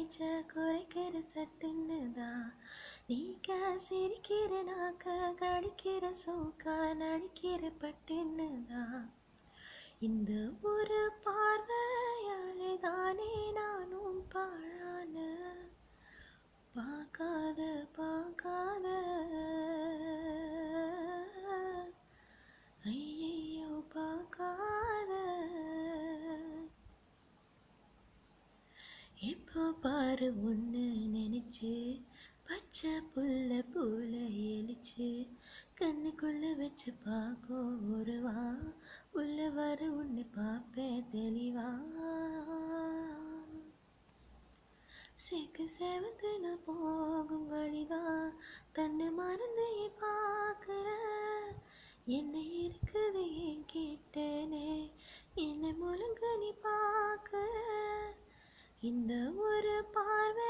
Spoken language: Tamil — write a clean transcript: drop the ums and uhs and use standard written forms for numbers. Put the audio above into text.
பேச்ச குறைக்கிற சட்டுன்னுதான் நீக்க சிரிக்கிற நாக்க கடிக்கிற சோக்கா நடிக்கிற பட்டுன்னுதான் இந்த ஒரு பார்வையாலே தானே நானும் பாழான பார்க்காத பார்க்காத ஐயையோ பார்க்காத எப்போ பாரு ஒன்று நினைச்சு பச்சை புல்ல போல எலிச்சு கண்ணுக்குள்ள வச்சு பார்க்கும் ஒருவா உள்ள வர உன்னை பார்ப்பேன் தெளிவா சேக்கு சேவத்து நான் போகும் வழிதான் தன்னை மறந்து பார்க்குற என்ன இருக்குது என் கிட்டனே என்னை முழுங்க நீ பார்க்குற இந்த ஒரு பார்வை